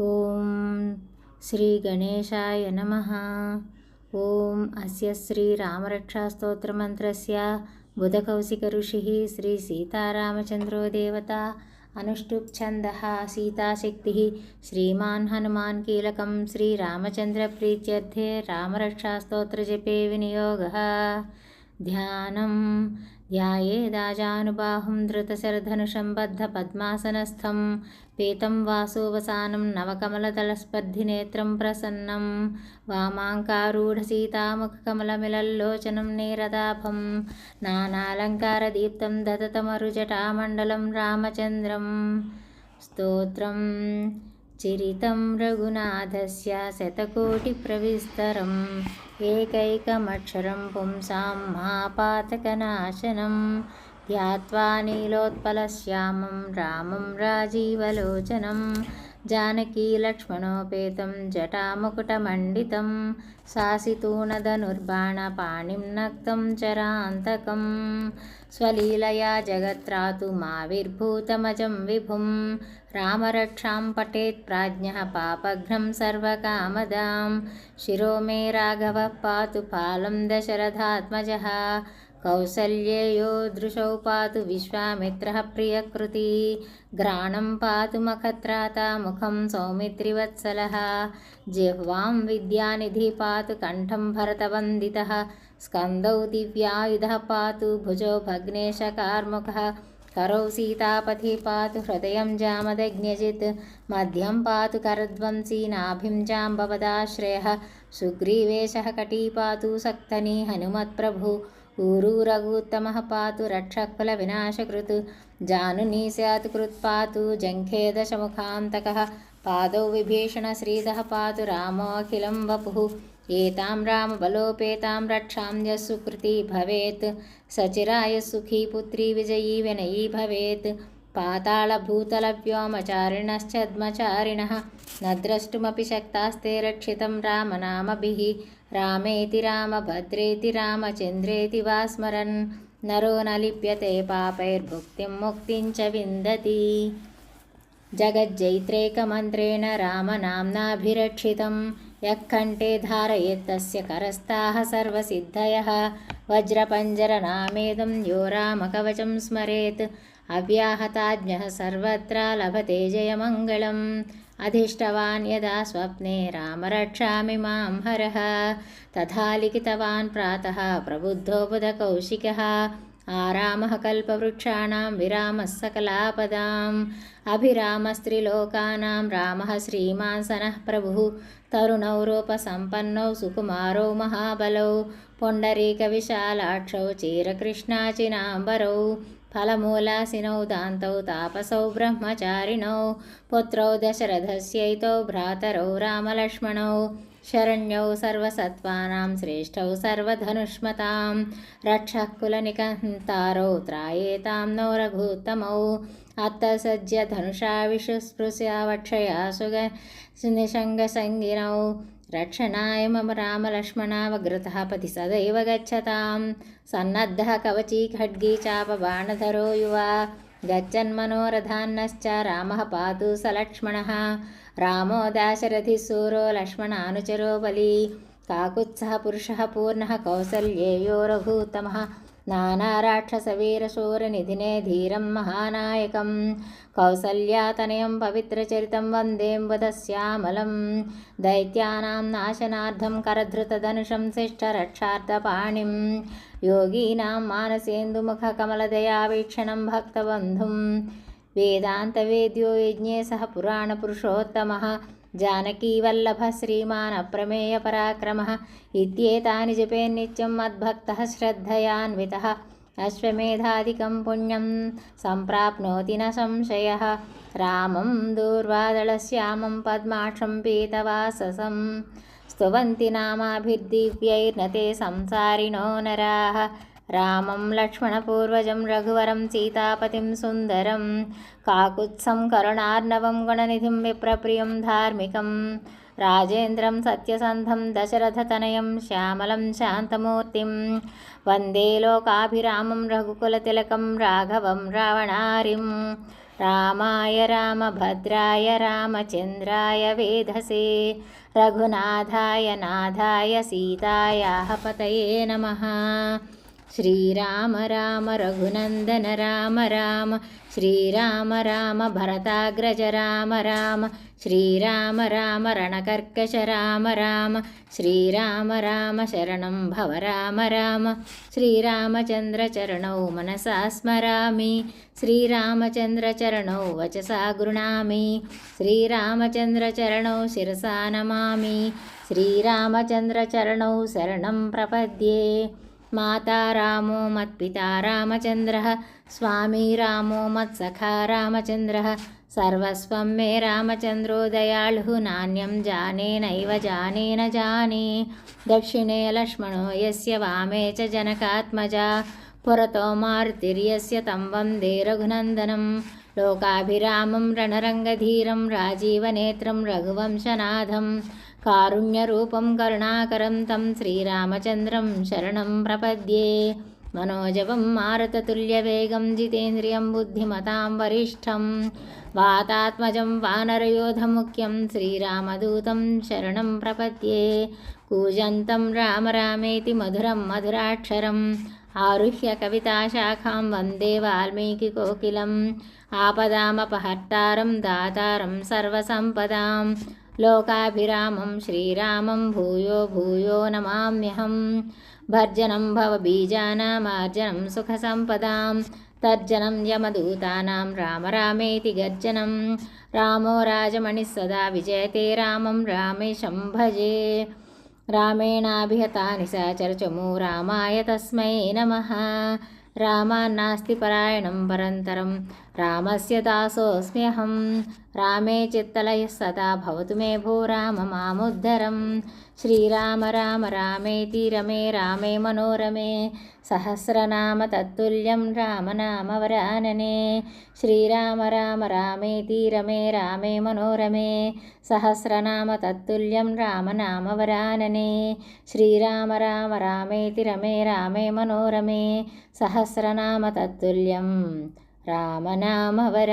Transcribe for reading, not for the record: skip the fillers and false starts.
ఓం శ్రీ గణేశాయ నమః. ఓం అస్య శ్రీ రామరక్షాస్తోత్రమంత్రస్య బుధకౌశిక ఋషిః శ్రీ సీతారామచంద్రో దేవతా అనుష్టుప్ ఛందః సీతాశక్తిః శ్రీమాన్ హనుమాన్ కీలకం శ్రీరామచంద్ర ప్రీత్యర్థే రామరక్షాస్తోత్రజపే వినియోగः. ధ్యానం ధ్యాయేదాజానుబాహుం ధృతశరధనుషం బద్ధపద్మాసనస్థం పీతం వాసోవసానం నవకమలదళస్పర్ధినేత్రం ప్రసన్నం వామాంకారూఢసీతాముఖకమలమిలల్లోచనం నీరదాభం నానాలంకారదీప్తం దదతమరుజటామండలం రామచంద్రం. స్తోత్రం చిరితం రఘునాథస్య శతకోటిప్రవిస్తరం ఏకైకమక్షరం పుంసాం మహాపాతకనాశనం ధ్యాత్వా నీలోత్పలశ్యామం రామం రాజీవలోచనం జానకీలక్ష్మణోపేతం జటాముకుటమండితం శాసితూనధనుర్బాణపాణిం నక్తం చరాంతకం స్వలీలయా జగత్రాతుమావిర్భూతమజం విభుం రామరక్షాం పఠేత్ ప్రాజ్ఞః పాపఘ్నం సర్వకామదాం శిరో మే రాఘవః పాతు పాలం దశరథాత్మజः కౌసల్యేయో దృశౌ పాతు విశ్వామిత్రः ప్రియకృతి గ్రాణం పాతు మఖత్రాత ముఖం సౌమిత్రివత్సలः జిహ్వాం విద్యానిధి పాతు కంఠం భరతవందితः స్కందౌ దివ్యాయుధः పాతు భుజో భగ్నేశకార్ముకः करौ सीतापति पातु हृदयं जामदग्न्यजित् मध्यं पातु करध्वंसी नाभिं जाम्बवदाश्रयः सुग्रीवेशः कटी पातु सक्तनी हनुमत्प्रभु ऊरू रघुत्तमः पातु रक्षकुलविनाशकृत् जानुनी स्यात् कृत्पातु जङ्घेदशमुखान्तकः पादौ विभीषणश्रीदः पातु रामोऽखिलं वपुः एतां रामबलोपेतां रक्षां यः सुकृती भवेत् सचिराय सुखी पुत्री विजयी विनयी भवेत् पातालभूतलव्योमचारिणश्चद्मचारिणः न द्रष्टुमपि शक्तास्ते रक्षितं रामनामभिः रामेति रामभद्रेति रामचन्द्रेति वा स्मरन् नरो न लिप्यते पापैर्भुक्तिं मुक्तिं च विन्दति जगज्जैत्रेकमन्त्रेण रामनाम्नाभिरक्षितं यः कण्ठे धारयेत्तस्य करस्ताः सर्वसिद्धयः वज्रपञ्जरनामेदं यो रामकवचं स्मरेत् अव्याहताज्ञः सर्वत्र लभते जयमङ्गलम् अधिष्ठवान् यदा स्वप्ने रामरक्षामि मां हरः तथा लिखितवान् प्रातः प्रबुद्धो बुधकौशिकः आरामः कल्पवृक्षाणां विरामः सकलापदाम् अभिरामस्त्रिलोकानां रामः श्रीमान् सनः प्रभुः तरुणौ रूपसम्पन्नौ सुकुमारौ महाबलौ पुण्डरीकविशालाक्षौ चीरकृष्णाचिनाम्बरौ फलमूलासिनौ दान्तौ तापसौ ब्रह्मचारिणौ पुत्रौ दशरथस्यैतौ भ्रातरौ रामलक्ष्मणौ शरण्यौ सर्वसत्त्वानां श्रेष्ठौ सर्वधनुष्मतां रक्षः कुलनिकन्तारौ त्रायेतां नो रघुत्तमौ अत्तसज्य धनुषा विशुस्पृश्या वक्षया निषङ्गसङ्गिनौ रक्षणाय मम रामलक्ष्मणावग्रतः पति सदैव गच्छतां सन्नद्धः कवची खड्गी चापबाणधरो युवा गच्छन्मनोरथान्नश्च रामः पातु सलक्ष्मणः रामो दाशरथिः सूरो लक्ष्मणानुचरो बली काकुत्सः पुरुषः पूर्णः कौसल्येयो रघुत्तमः नानाराक्षसवीरशूरनिधिने धीरं महानायकं कौसल्यातनयं पवित्रचरितं वन्देऽम्बुदश्यामलं दैत्यानां नाशनार्थं करधृतधनुषं शिष्टरक्षार्थपाणिं योगीनां मानसेन्दुमुखकमलदयावीक्षणं भक्तबन्धुं वेदान्तवेद्यो यज्ञेशः पुराणपुरुषोत्तमः जानकीवल्लभः श्रीमान् अप्रमेयपराक्रमः इत्येतानि जपेन्नित्यं मद्भक्तः श्रद्धयान्वितः अश्वमेधादिकं पुण्यं सम्प्राप्नोति न संशयः रामं दूर्वादलश्यामं पद्माक्षं पीतवाससं स्तुवन्ति नामाभिर्दिव्यैर्न ते संसारिणो नराः रामं लक्ष्मणपूर्वजं रघुवरं सीतापतिं सुन्दरं काकुत्सं करुणार्णवं गुणनिधिं विप्रप्रियं धार्मिकं राजेन्द्रं सत्यसन्धं दशरथतनयं श्यामलं शान्तमूर्तिं वन्दे लोकाभिरामं रघुकुलतिलकं राघवं रावणारिं रामाय रामभद्राय रामचन्द्राय वेधसे रघुनाथाय नाथाय सीतायाः पतये नमः। श्रीराम राम रघुनन्दन राम राम श्रीराम राम भरताग्रज राम राम श्रीराम राम रणकर्कश राम राम श्रीराम राम शरणं भव राम राम श्रीरामचन्द्रचरणौ मनसा स्मरामि श्रीरामचन्द्रचरणौ वचसा गृह्णामि श्रीरामचन्द्रचरणौ शिरसा नमामि श्रीरामचन्द्रचरणौ शरणं प्रपद्ये। माता रामो मत्पिता रामचन्द्रः स्वामी रामो मत्सखा रामचन्द्रः सर्वस्वं मे रामचन्द्रो दयाळुः नान्यं जाने नैव जाने न जाने। दक्षिणे लक्ष्मणो यस्य वामे च जनकात्मजा पुरतो मारुतिर्यस्य तं वन्दे रघुनन्दनं लोकाभिरामं रणरङ्गधीरं राजीवनेत्रं रघुवंशनाथं कारुण्यरूपं करुणाकरं तं श्रीरामचन्द्रं शरणं प्रपद्ये। मनोजवं मारुततुल्यवेगं जितेन्द्रियं बुद्धिमतां वरिष्ठं वातात्मजं वानरयोधमुख्यं श्रीरामदूतं शरणं प्रपद्ये। कूजन्तं राम रामेति मधुरं मधुराक्षरम् आरुह्य कविताशाखां वन्दे वाल्मीकिकोकिलम् आपदामपहर्तारं दातारं सर्वसम्पदां लोकाभिरामं श्रीरामं भूयो भूयो नमाम्यहम्। भर्जनं भवबीजानामार्जनं सुखसम्पदां तर्जनं यमदूतानां राम रामेति गर्जनं रामो राजमणिः सदा विजयते रामं रामेशं भजे। रामेणाभिहतानि सहचरचमू रामाय तस्मै नमः। रामान्नास्ति परायणं परन्तरं रामस्य दासोऽस्म्यहं रामे चित्तलयः सदा भवतु मे भो राम मामुद्धरम्। श्रीराम राम रामेति रमे रामे मनोरमे सहस्रनाम तत्तुल्यं रामनामवरानने। श्रीराम राम रामेति रमे रामे मनोरमे सहस्रनाम तत्तुल्यं रामनामवरानने। श्रीराम राम रामेति रमे रामे मनोरमे सहस्रनाम तत्तुल्यं रामनामवरानने।